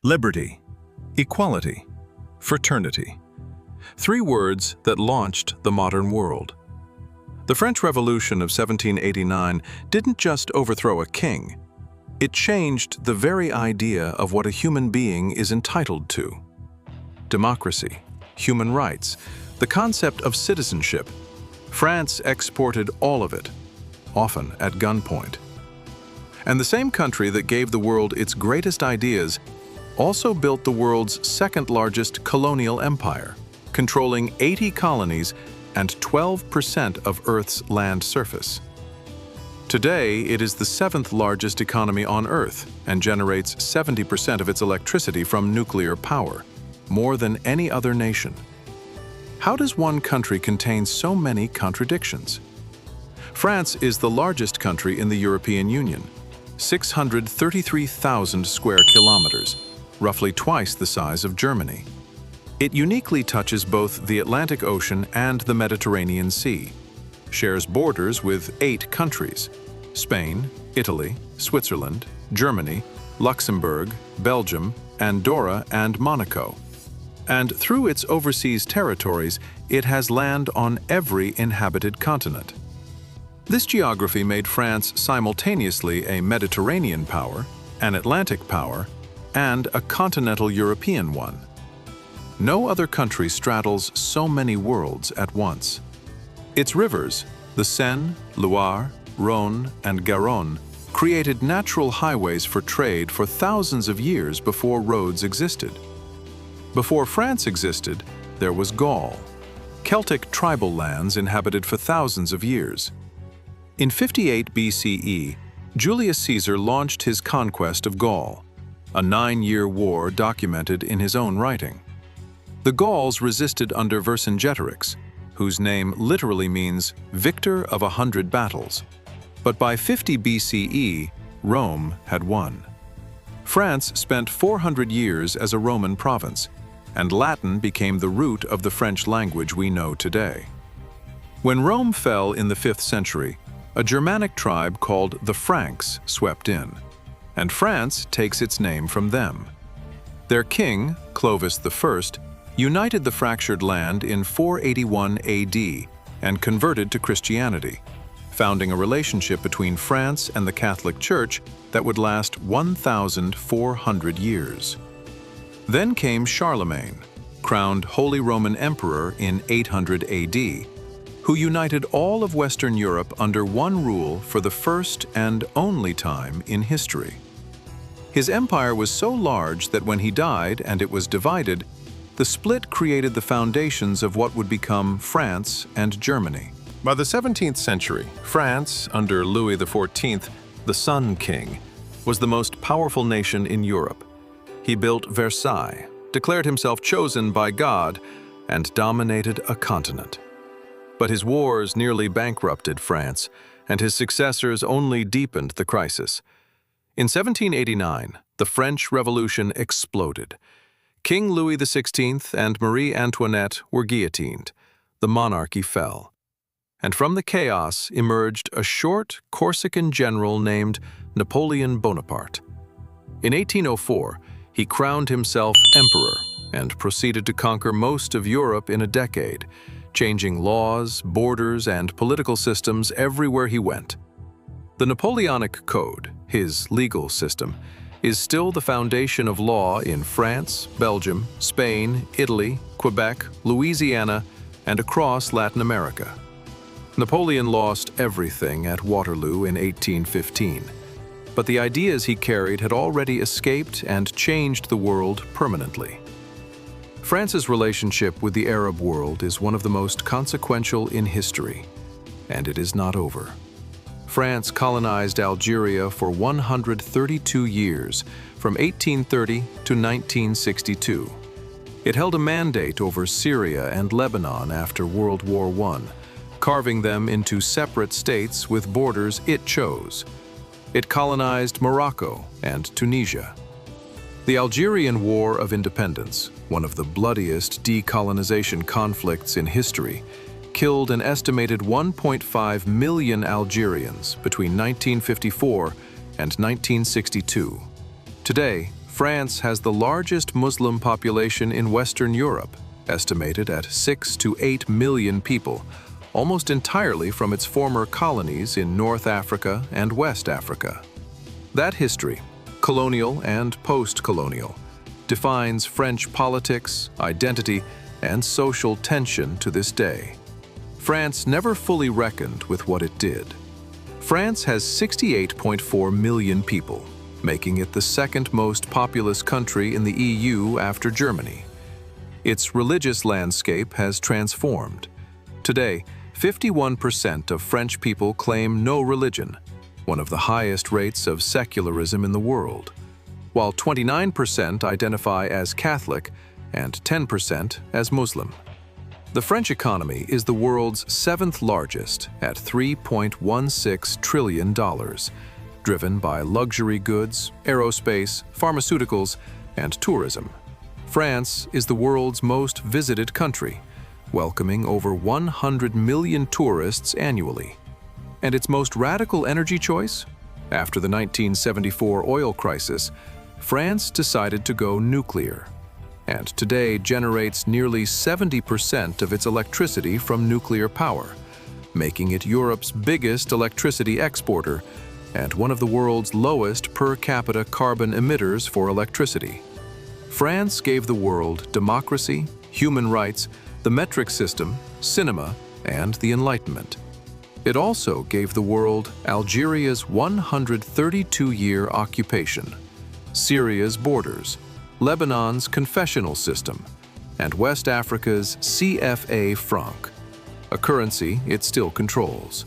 Liberty, equality, fraternity. Three words that launched the modern world. The French Revolution of 1789 didn't just overthrow a king. It changed the very idea of what a human being is entitled to. Democracy, human rights, the concept of citizenship. France exported all of it, often at gunpoint. And the same country that gave the world its greatest ideas also built the world's second-largest colonial empire, controlling 80 colonies and 12% of Earth's land surface. Today, it is the seventh-largest economy on Earth and generates 70% of its electricity from nuclear power, more than any other nation. How does one country contain so many contradictions? France is the largest country in the European Union, 633,000 square kilometers, roughly twice the size of Germany. It uniquely touches both the Atlantic Ocean and the Mediterranean Sea, shares borders with 8 countries: Spain, Italy, Switzerland, Germany, Luxembourg, Belgium, Andorra, and Monaco. And through its overseas territories, it has land on every inhabited continent. This geography made France simultaneously a Mediterranean power, an Atlantic power, and a continental European one. No other country straddles so many worlds at once. Its rivers, the Seine, Loire, Rhône, and Garonne, created natural highways for trade for thousands of years before roads existed. Before France existed, there was Gaul, Celtic tribal lands inhabited for thousands of years. In 58 BCE, Julius Caesar launched his conquest of Gaul, a 9-year war documented in his own writing. The Gauls resisted under Vercingetorix, whose name literally means victor of 100 battles. But by 50 BCE, Rome had won. France spent 400 years as a Roman province, and Latin became the root of the French language we know today. When Rome fell in the 5th century, a Germanic tribe called the Franks swept in, and France takes its name from them. Their king, Clovis I, united the fractured land in 481 AD and converted to Christianity, founding a relationship between France and the Catholic Church that would last 1,400 years. Then came Charlemagne, crowned Holy Roman Emperor in 800 AD, who united all of Western Europe under one rule for the first and only time in history. His empire was so large that when he died and it was divided, the split created the foundations of what would become France and Germany. By the 17th century, France, under Louis XIV, the Sun King, was the most powerful nation in Europe. He built Versailles, declared himself chosen by God, and dominated a continent. But his wars nearly bankrupted France, and his successors only deepened the crisis. In 1789, the French Revolution exploded. King Louis XVI and Marie Antoinette were guillotined. The monarchy fell. And from the chaos emerged a short Corsican general named Napoleon Bonaparte. In 1804, he crowned himself emperor and proceeded to conquer most of Europe in a decade, changing laws, borders, and political systems everywhere he went. The Napoleonic Code, his legal system, is still the foundation of law in France, Belgium, Spain, Italy, Quebec, Louisiana, and across Latin America. Napoleon lost everything at Waterloo in 1815, but the ideas he carried had already escaped and changed the world permanently. France's relationship with the Arab world is one of the most consequential in history, and it is not over. France colonized Algeria for 132 years, from 1830 to 1962. It held a mandate over Syria and Lebanon after World War I, carving them into separate states with borders it chose. It colonized Morocco and Tunisia. The Algerian War of Independence, one of the bloodiest decolonization conflicts in history, killed an estimated 1.5 million Algerians between 1954 and 1962. Today, France has the largest Muslim population in Western Europe, estimated at 6 to 8 million people, almost entirely from its former colonies in North Africa and West Africa. That history, colonial and post-colonial, defines French politics, identity, and social tension to this day. France never fully reckoned with what it did. France has 68.4 million people, making it the second most populous country in the EU after Germany. Its religious landscape has transformed. Today, 51% of French people claim no religion, one of the highest rates of secularism in the world, while 29% identify as Catholic and 10% as Muslim. The French economy is the world's seventh largest at $3.16 trillion, driven by luxury goods, aerospace, pharmaceuticals, and tourism. France is the world's most visited country, welcoming over 100 million tourists annually. And its most radical energy choice? After the 1974 oil crisis, France decided to go nuclear, and today generates nearly 70% of its electricity from nuclear power, making it Europe's biggest electricity exporter and one of the world's lowest per capita carbon emitters for electricity. France gave the world democracy, human rights, the metric system, cinema, and the Enlightenment. It also gave the world Algeria's 132-year occupation, Syria's borders, Lebanon's confessional system, and West Africa's CFA franc, a currency it still controls.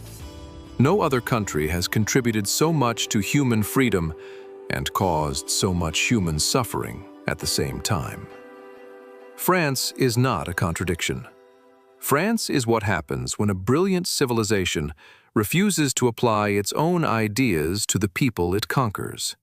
No other country has contributed so much to human freedom and caused so much human suffering at the same time. France is not a contradiction. France is what happens when a brilliant civilization refuses to apply its own ideas to the people it conquers.